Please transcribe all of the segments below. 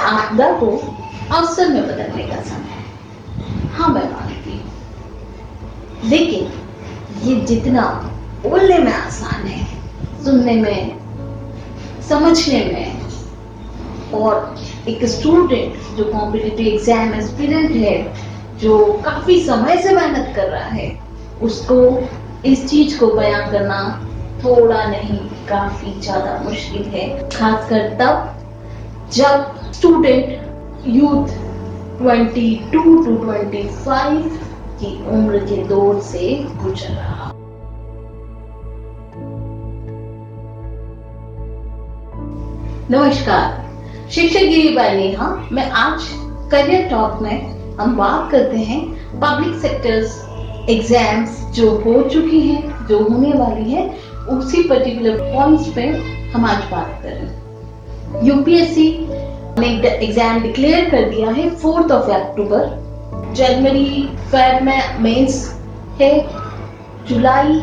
आपदा को अवसर में बदलने का समय है। हाँ, मैं मानती हूँ, लेकिन ये जितना बोलने में आसान है, सुनने में, समझने में, और एक स्टूडेंट जो कॉम्पिटिटिव एग्जाम एस्पिरेंट है, जो काफी समय से मेहनत कर रहा है, उसको इस चीज को बयां करना थोड़ा नहीं काफी ज्यादा मुश्किल है, खासकर तब जब स्टूडेंट यूथ 22 टू 25 की उम्र के दौर से गुजर रहा। नमस्कार, शिक्षक गिरी बाय नेहा। मैं आज करियर टॉक में हम बात करते हैं पब्लिक सेक्टर्स एग्जाम्स जो हो चुकी हैं, जो होने वाली है, उसी पर्टिकुलर पॉइंट्स पे हम आज बात कर रहे हैं। यूपीएससी ने एग्जाम डिक्लेयर कर दिया है 4 अक्टूबर। जनवरी फेब में मेंस है, जुलाई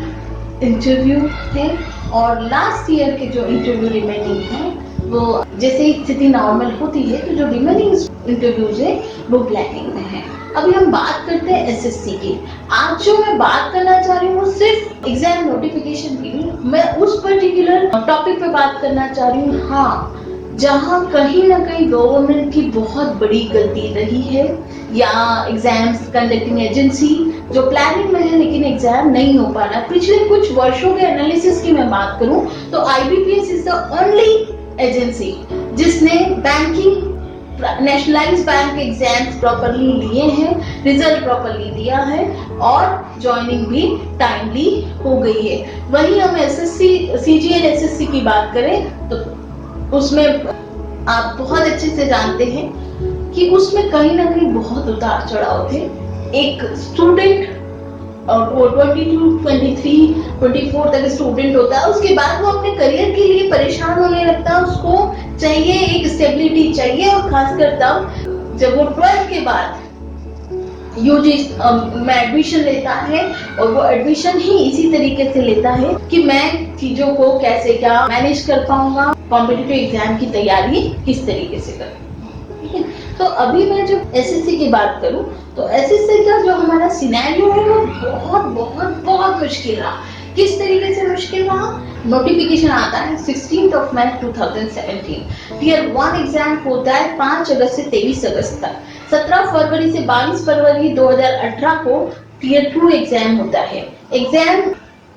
इंटरव्यू है, और लास्ट ईयर के जो इंटरव्यू रिमेनिंग है वो जैसे स्थिति नॉर्मल होती है तो जो रिमेनिंग इंटरव्यूज है वो प्लानिंग में है। अभी हम बात करते हैं एसएससी की। आज जो मैं बात करना चाह रही हूँ वो सिर्फ एग्जाम नोटिफिकेशन की नहीं, मैं उस पर्टिकुलर टॉपिक पे बात करना चाह रही हूँ, हाँ, जहाँ कहीं ना कहीं गवर्नमेंट की बहुत बड़ी गलती रही है, या एग्जाम्स कंडक्टिंग एजेंसी जो प्लानिंग में है लेकिन एग्जाम नहीं हो पा रहा। पिछले कुछ वर्षों के एनालिसिस की मैं बात करूं तो IBPS is the only agency जिसने banking nationalise bank exams properly लिए हैं, रिजल्ट प्रॉपरली दिया है, और ज्वाइनिंग भी टाइमली हो गई है। वहीं हम एसएससी सीजीएल एसएससी की बात करें तो उसमें आप बहुत अच्छे से जानते हैं कि उसमें कहीं ना कहीं बहुत उतार चढ़ाव थे। एक स्टूडेंट वो 22, 23, 24 तक स्टूडेंट होता है, उसके बाद वो अपने करियर के लिए परेशान होने लगता है, उसको चाहिए एक स्टेबिलिटी चाहिए, और खासकर तब जब वो 12th के बाद यूजी में एडमिशन लेता है, और वो एडमिशन ही इसी तरीके से लेता है कि मैं चीजों को कैसे क्या मैनेज कर पाऊंगा, कॉम्पिटिटिव एग्जाम की तैयारी किस तरीके से करूँ। तो अभी मैं जब एसएससी की बात करूं तो एसएससी का जो हमारा सिनेरियो है वो बहुत बहुत बहुत मुश्किल रहा। किस तरीके से मुश्किल रहा? नोटिफिकेशन आता है 16 मई 2017। टियर 1 एग्जाम होता है 5 अगस्त से 23 अगस्त तक। 17 फरवरी से 22 फरवरी 2018 को टियर 2 एग्जाम होता है। एग्जाम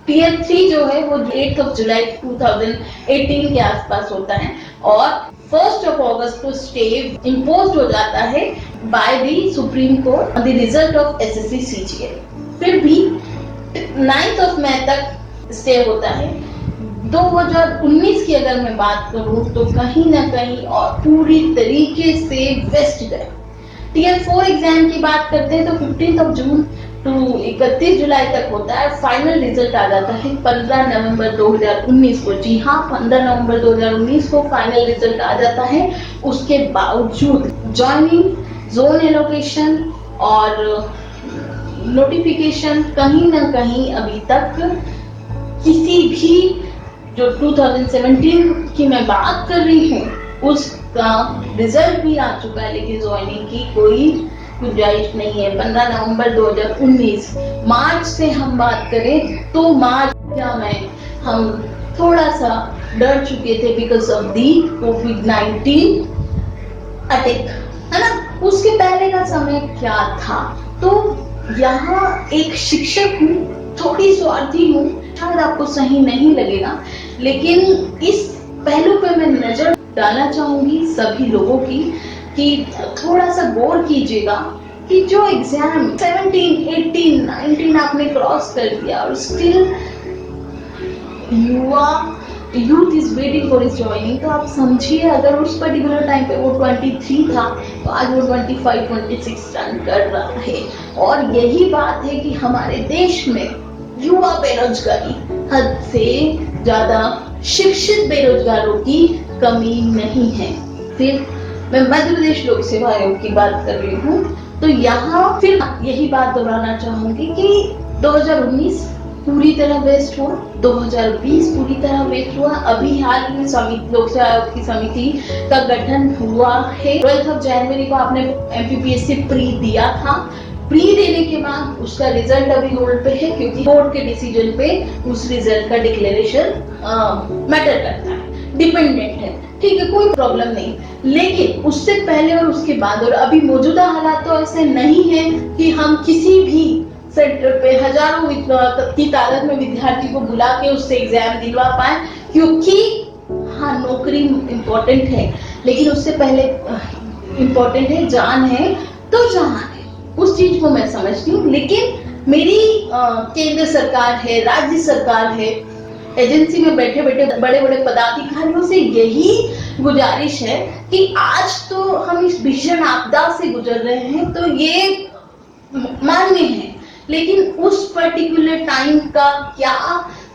टियर 3 जो है वो 8 जुलाई 2018 के आसपास होता है, और 1 अगस्त को स्टे इम्पोज हो जाता है by the supreme court on the result of SSC CGL. फिर भी 9 मई तक स्टे होता है। 2019 की अगर मैं बात करूं तो कहीं ना कहीं और पूरी तरीके से वेस्ट गया। टियर 4 एग्जाम की बात करते हैं तो 15 जून टू 31 जुलाई तक होता है। फाइनल रिजल्ट आ जाता है 15 नवंबर 2019 को। जी हाँ, 15 नवंबर 2019 को फाइनल रिजल्ट आ जाता है। उसके बावजूद जॉइनिंग, जोन एलोकेशन और नोटिफिकेशन कहीं ना कहीं अभी तक किसी भी जो 2017 की मैं बात कर रही हूँ उसका रिजल्ट भी आ चुका है, लेकिन ज्वाइनिंग की कोई गुंजाइश नहीं है। 15 नवंबर 2019। मार्च से हम बात करें तो मार्च में हम थोड़ा सा डर चुके थे because of the covid attack, है ना। उसके पहले का समय क्या था? तो यहाँ एक शिक्षक हूँ, थोड़ी स्वार्थी हूँ, शायद आपको सही नहीं लगेगा, लेकिन इस पहलू पे मैं नजर डालना चाहूंगी सभी लोगों की कि थोड़ा सा गौर कीजिएगा कि जो एग्जाम 17, 18, 19 आपने क्रॉस कर दिया और still youth is waiting for is joining, तो आप समझिए अगर उस पर्टिकुलर टाइम पे वो 23 था तो आज वो 25, 26 रन कर रहा है। और यही बात है कि हमारे देश में युवा बेरोजगारी, हद से ज्यादा शिक्षित बेरोजगारों की कमी नहीं है। फिर मैं मध्य प्रदेश लोक सेवा आयोग की बात कर रही हूँ तो यहाँ फिर यही बात दोहराना चाहूंगी कि 2019 पूरी तरह वेस्ट हुआ, 2020 पूरी तरह वेस्ट हुआ। अभी हाल ही में लोक सेवा आयोग की समिति का गठन हुआ है। 12 जनवरी को आपने एमपीपीएससी प्री दिया था। प्री देने के बाद उसका रिजल्ट अभी होल्ड पे है, क्योंकि बोर्ड के डिसीजन पे उस रिजल्ट का डिक्लेरेशन मैटर करता है, डिपेंडेंट है। ठीक है, कोई प्रॉब्लम नहीं, लेकिन उससे पहले और उसके बाद और अभी मौजूदा हालात तो ऐसे नहीं है कि हम किसी भी सेंटर पे हजारों की तादाद में विद्यार्थी को बुला के उससे एग्जाम दिलवा पाए, क्योंकि हाँ नौकरी इम्पोर्टेंट है, लेकिन उससे पहले इम्पोर्टेंट है जान है तो जहान है, उस चीज को मैं समझती हूँ। लेकिन मेरी केंद्र सरकार है, राज्य सरकार है, एजेंसी में बैठे बैठे बड़े बड़े पदाधिकारियों से यही गुजारिश है कि आज तो हम इस भीषण आपदा से गुजर रहे हैं, तो ये मान्य है, लेकिन उस पर्टिकुलर टाइम का क्या,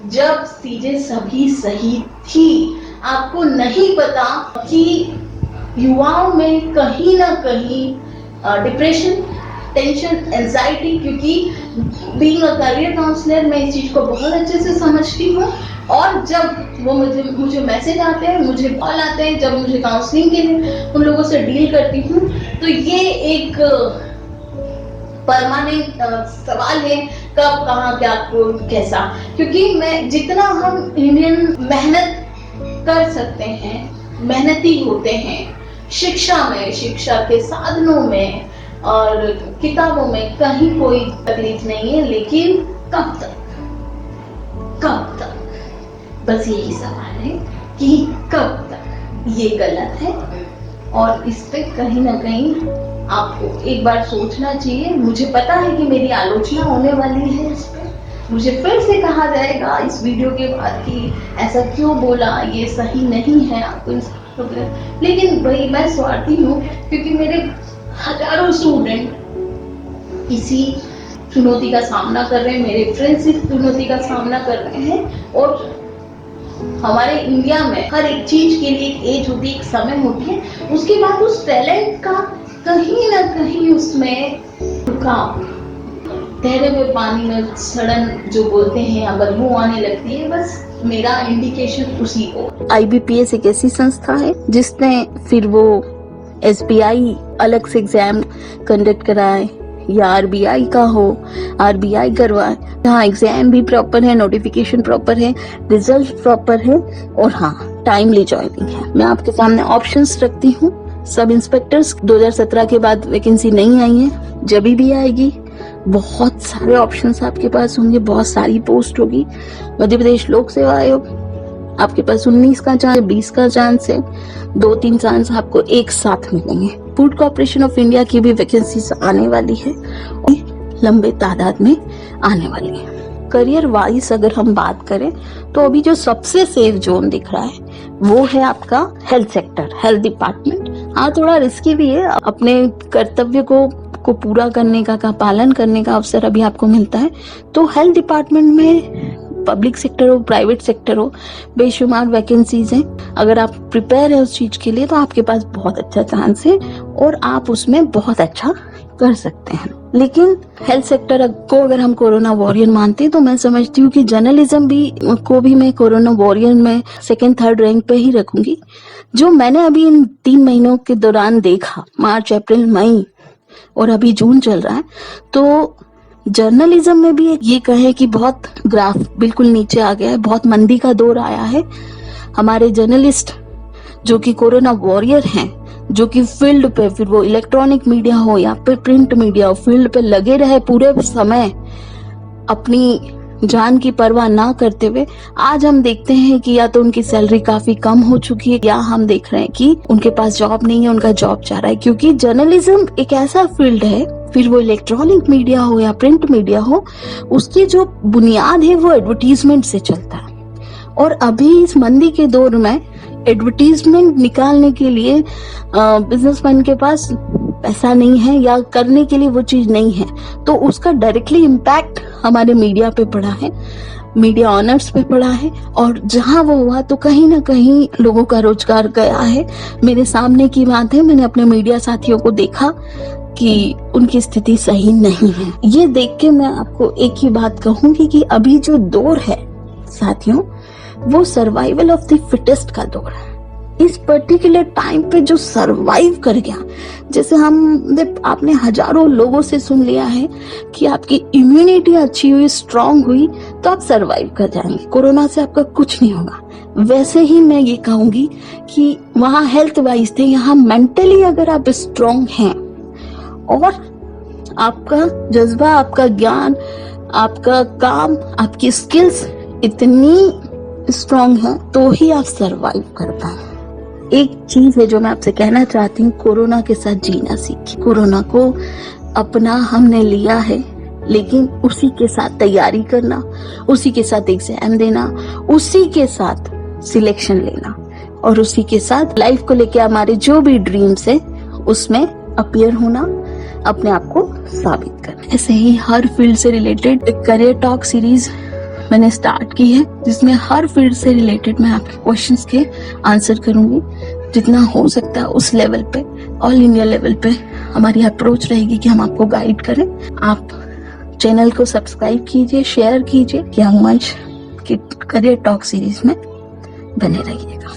जब चीजें सभी सही थी, आपको नहीं पता कि युवाओं में कहीं ना कहीं डिप्रेशन, टेंशन, एंजाइटी, क्योंकि बीइंग अ करियर काउंसलर मैं इस चीज को बहुत अच्छे से समझती हूँ। और जब वो मुझे मैसेज आते हैं, मुझे कॉल आते हैं, जब मुझे काउंसलिंग के लिए उन लोगों से डील करती हूँ, तो ये एक परमानेंट सवाल है, कब, कहाँ, क्या, कैसा। क्योंकि मैं जितना हम इंडियन मेहनत कर सकते हैं, मेहनती होते हैं शिक्षा में, शिक्षा के साधनों में और किताबों में, कहीं कोई तकलीफ नहीं है, लेकिन कब तक, कब तक, बस यही सवाल है कि कब तक। ये गलत है और इस पे कहीं ना कहीं आपको एक बार सोचना चाहिए। मुझे पता है कि मेरी आलोचना होने वाली है इस पे, मुझे फिर से कहा जाएगा इस वीडियो के बाद कि ऐसा क्यों बोला, ये सही नहीं है आपको, लेकिन भाई मैं स्वार्थी हूँ, क्योंकि मेरे हजारों स्टूडेंट इसी चुनौती का सामना कर रहे हैं, मेरे फ्रेंड्स इस चुनौती का सामना कर रहे हैं। और हमारे इंडिया में हर एक चीज के लिए एक एज होती है, एक समय होती है, उसके बाद उस टैलेंट का कहीं ना कहीं उसमें रुकाव, ठहरे हुए पानी में सड़न जो बोलते हैं, या बदबू आने लगती है, बस मेरा इंडिकेशन उसी को। IBPS एक ऐसी संस्था है जिसने फिर वो SBI अलग से एग्जाम कंडक्ट कराए, या RBI का हो, RBI करवाए, हाँ एग्जाम भी प्रॉपर है, नोटिफिकेशन प्रॉपर है, रिजल्ट प्रॉपर है, और हाँ टाइमली ज्वाइनिंग है। मैं आपके सामने ऑप्शंस रखती हूँ। सब इंस्पेक्टर्स 2017 के बाद वैकेंसी नहीं आई है, जब भी आएगी बहुत सारे ऑप्शंस आपके पास होंगे, बहुत सारी पोस्ट होगी। मध्य प्रदेश लोक सेवा आयोग, आपके पास 19 का चांस, 20 का चांस है, 2-3 चांस आपको एक साथ मिलेंगे। फूड कॉर्पोरेशन ऑफ इंडिया की भी वैकेंसीज आने वाली है, लंबे तादाद में आने वाली है। करियर वाइज अगर हम बात करें तो अभी जो सबसे सेफ जोन दिख रहा है वो है आपका हेल्थ सेक्टर, हेल्थ डिपार्टमेंट। हाँ थोड़ा रिस्की भी है, अपने कर्तव्य को पूरा करने का पालन करने का अवसर अभी आपको मिलता है। तो हेल्थ डिपार्टमेंट में पब्लिक सेक्टर हो, प्राइवेट सेक्टर हो, बेशुमार वैकेंसीज हैं। अगर आप प्रिपेयर है उस चीज के लिए तो आपके पास बहुत अच्छा चांस है और आप उसमें बहुत अच्छा कर सकते हैं। लेकिन हेल्थ सेक्टर को अगर हम कोरोना वॉरियर मानते हैं तो मैं समझती हूँ कि जर्नलिज्म को भी मैं कोरोना वॉरियर में 2nd-3rd रैंक पे ही रखूंगी। जो मैंने अभी इन 3 महीनों के दौरान देखा, मार्च, अप्रैल, मई और अभी जून चल रहा है, तो जर्नलिज्म में भी ये कहे कि बहुत ग्राफ बिल्कुल नीचे आ गया है, बहुत मंदी का दौर आया है। हमारे जर्नलिस्ट जो कि कोरोना वॉरियर हैं, जो कि फील्ड पे, फिर वो इलेक्ट्रॉनिक मीडिया हो या फिर प्रिंट मीडिया हो, फील्ड पे लगे रहे पूरे समय अपनी जान की परवाह ना करते हुए, आज हम देखते हैं कि या तो उनकी सैलरी काफी कम हो चुकी है, या हम देख रहे हैं कि उनके पास जॉब नहीं है, उनका जॉब जा रहा है। क्योंकि जर्नलिज्म एक ऐसा फील्ड है, फिर वो इलेक्ट्रॉनिक मीडिया हो या प्रिंट मीडिया हो, उसकी जो बुनियाद है वो एडवर्टीजमेंट से चलता है। और अभी इस मंदी के दौर में एडवर्टीजमेंट निकालने के लिए बिजनेसमैन के पास पैसा नहीं है या करने के लिए वो चीज नहीं है, तो उसका डायरेक्टली इम्पैक्ट हमारे मीडिया पे पड़ा है, मीडिया ऑनर्स पे पड़ा है। और जहां वो हुआ तो कहीं ना कहीं लोगों का रोजगार गया है। मेरे सामने की बात है, मैंने अपने मीडिया साथियों को देखा कि उनकी स्थिति सही नहीं है। ये देख के मैं आपको एक ही बात कहूंगी कि अभी जो दौर है साथियों, वो सर्वाइवल ऑफ द फिटेस्ट का दौर है। इस पर्टिकुलर टाइम पे जो सरवाइव कर गया, जैसे आपने हजारों लोगों से सुन लिया है कि आपकी इम्यूनिटी अच्छी हुई, स्ट्रांग हुई तो आप सरवाइव कर जाएंगे, कोरोना से आपका कुछ नहीं होगा। वैसे ही मैं ये कहूंगी कि वहां हेल्थ वाइज थे, यहाँ मेंटली अगर आप स्ट्रांग हैं और आपका जज्बा, आपका ज्ञान, आपका काम, आपकी स्किल्स इतनी स्ट्रांग है तो ही आप सरवाइव कर पाए। एक चीज है जो मैं आपसे कहना चाहती हूँ, कोरोना के साथ जीना सीखिए। कोरोना को अपना हमने लिया है, लेकिन उसी के साथ तैयारी करना, उसी के साथ एग्जाम देना, उसी के साथ सिलेक्शन लेना और उसी के साथ लाइफ को लेके हमारे जो भी ड्रीम्स है उसमें अपीयर होना, अपने आप को साबित करना। ऐसे ही हर फील्ड से रिलेटेड करियर टॉक सीरीज मैंने स्टार्ट की है, जिसमें हर फील्ड से रिलेटेड मैं आपके क्वेश्चंस के आंसर करूंगी। जितना हो सकता है उस लेवल पे, ऑल इंडिया लेवल पे हमारी अप्रोच रहेगी कि हम आपको गाइड करें। आप चैनल को सब्सक्राइब कीजिए, शेयर कीजिए, यंग मंच की करियर टॉक सीरीज में बने रहिएगा।